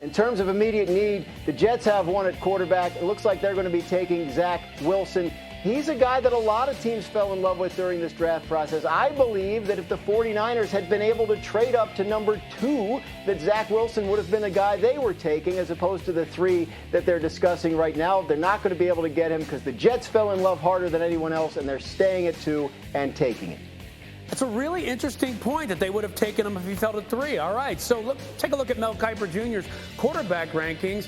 In terms of immediate need, the Jets have one at quarterback. It looks like they're going to be taking Zach Wilson. He's a guy that a lot of teams fell in love with during this draft process. I believe that if the 49ers had been able to trade up to number 2, that Zach Wilson would have been a guy they were taking as opposed to the 3 that they're discussing right now. They're not going to be able to get him because the Jets fell in love harder than anyone else, and they're staying at 2 and taking it. That's a really interesting point that they would have taken him if he fell to 3. All right, so take a look at Mel Kiper Jr.'s quarterback rankings.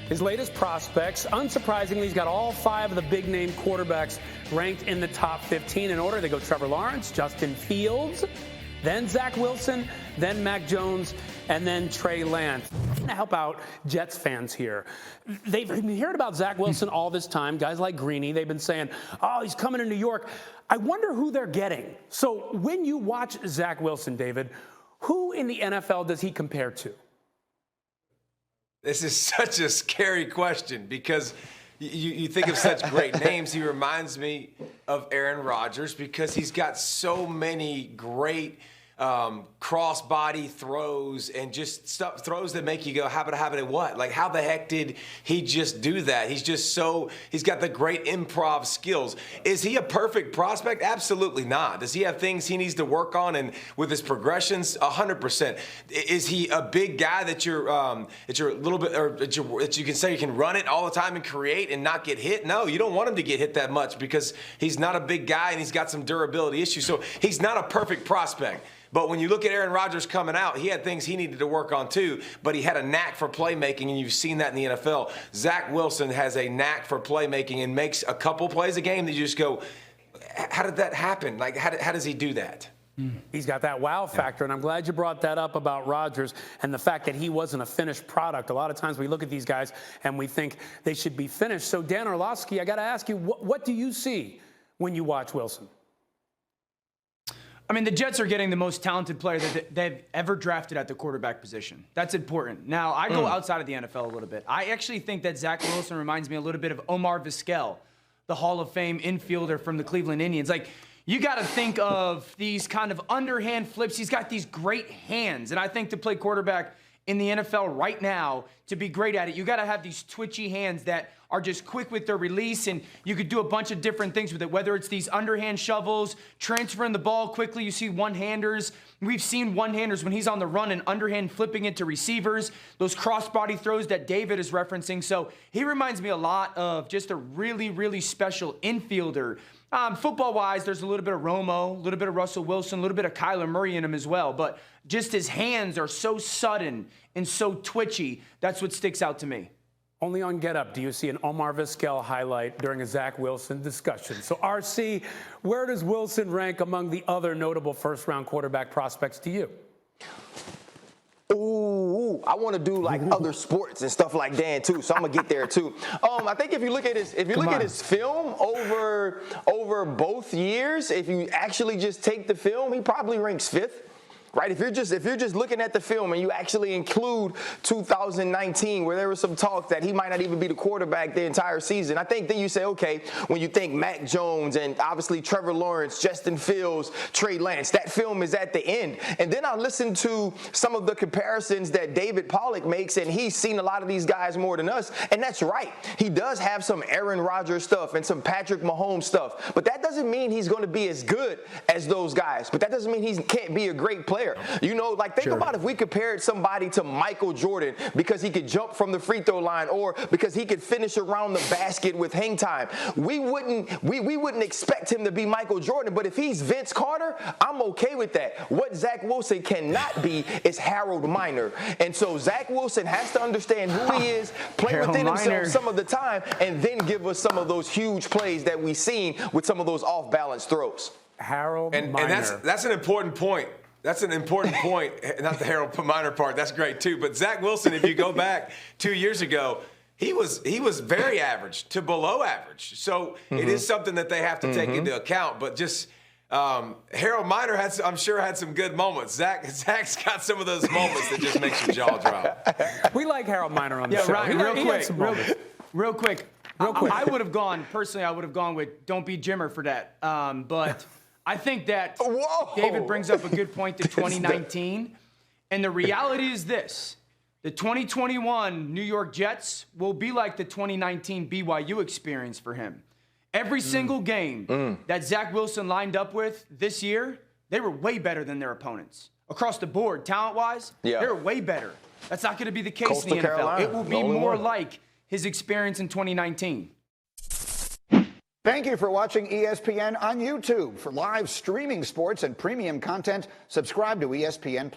His latest prospects, unsurprisingly, he's got all 5 of the big-name quarterbacks ranked in the top 15 in order. They go Trevor Lawrence, Justin Fields, then Zach Wilson, then Mac Jones, and then Trey Lance. I'm going to help out Jets fans here. They've been hearing about Zach Wilson all this time. Guys like Greeny, they've been saying, oh, he's coming to New York. I wonder who they're getting. So when you watch Zach Wilson, David, who in the NFL does he compare to? This is such a scary question because you think of such great names. He reminds me of Aaron Rodgers because he's got so many great cross-body throws and just stuff, throws that make you go, habba what? Like, how the heck did he just do that? He's got the great improv skills. Is he a perfect prospect? Absolutely not. Does he have things he needs to work on and with his progressions? 100%. Is he a big guy that you're a little bit, or that you can say you can run it all the time and create and not get hit? No, you don't want him to get hit that much because he's not a big guy and he's got some durability issues. So he's not a perfect prospect. But when you look at Aaron Rodgers coming out, he had things he needed to work on too, but he had a knack for playmaking, and you've seen that in the NFL. Zach Wilson has a knack for playmaking and makes a couple plays a game that you just go, how did that happen? Like, how does he do that? He's got that wow factor, and I'm glad you brought that up about Rodgers and the fact that he wasn't a finished product. A lot of times we look at these guys and we think they should be finished. So, Dan Orlovsky, I got to ask you, what do you see when you watch Wilson? I mean, the Jets are getting the most talented player that they've ever drafted at the quarterback position. That's important. Now, I go outside of the NFL a little bit. I actually think that Zach Wilson reminds me a little bit of Omar Vizquel, the Hall of Fame infielder from the Cleveland Indians. Like, you got to think of these kind of underhand flips. He's got these great hands. And I think to play quarterback in the NFL right now, to be great at it, you got to have these twitchy hands that are just quick with their release, and you could do a bunch of different things with it, whether it's these underhand shovels, transferring the ball quickly. You see one-handers. We've seen one-handers when he's on the run and underhand flipping it to receivers, those cross-body throws that David is referencing. So he reminds me a lot of just a really, really special infielder. Football-wise, there's a little bit of Romo, a little bit of Russell Wilson, a little bit of Kyler Murray in him as well. But just his hands are so sudden and so twitchy. That's what sticks out to me. Only on Get Up do you see an Omar Vizquel highlight during a Zach Wilson discussion. So, RC, where does Wilson rank among the other notable first-round quarterback prospects to you? Ooh, I want to do like other sports and stuff like Dan too, so I'm gonna get there too. I think if you look at his film over both years, if you actually just take the film, he probably ranks 5th. Right, if you're just looking at the film and you actually include 2019, where there was some talk that he might not even be the quarterback the entire season, I think then you say, okay, when you think Mac Jones and obviously Trevor Lawrence, Justin Fields, Trey Lance, that film is at the end. And then I listen to some of the comparisons that David Pollack makes, and he's seen a lot of these guys more than us, and that's right. He does have some Aaron Rodgers stuff and some Patrick Mahomes stuff, but that doesn't mean he's going to be as good as those guys. But that doesn't mean he can't be a great player. You know, like think about if we compared somebody to Michael Jordan because he could jump from the free throw line or because he could finish around the basket with hang time. We wouldn't expect him to be Michael Jordan, but if he's Vince Carter, I'm okay with that. What Zach Wilson cannot be is Harold Miner. And so Zach Wilson has to understand who he is, play within himself some of the time, and then give us some of those huge plays that we've seen with some of those off-balance throws. Harold Miner. And that's an important point. That's an important point. Not the Harold Miner part. That's great too. But Zach Wilson, if you go back 2 years ago, he was very average to below average. So it is something that they have to take into account. But just Harold Miner I'm sure had some good moments. Zach's got some of those moments that just makes your jaw drop. We like Harold Miner on the show. Right, real quick. I would have gone with Don't Be Jimmer for that. But I think that David brings up a good point to 2019. And the reality is this. The 2021 New York Jets will be like the 2019 BYU experience for him. Every single game that Zach Wilson lined up with this year, they were way better than their opponents. Across the board, talent-wise, they're way better. That's not going to be the case Coastal in the NFL. Carolina, It will be more like his experience in 2019. Thank you for watching ESPN on YouTube. For live streaming sports and premium content, subscribe to ESPN+.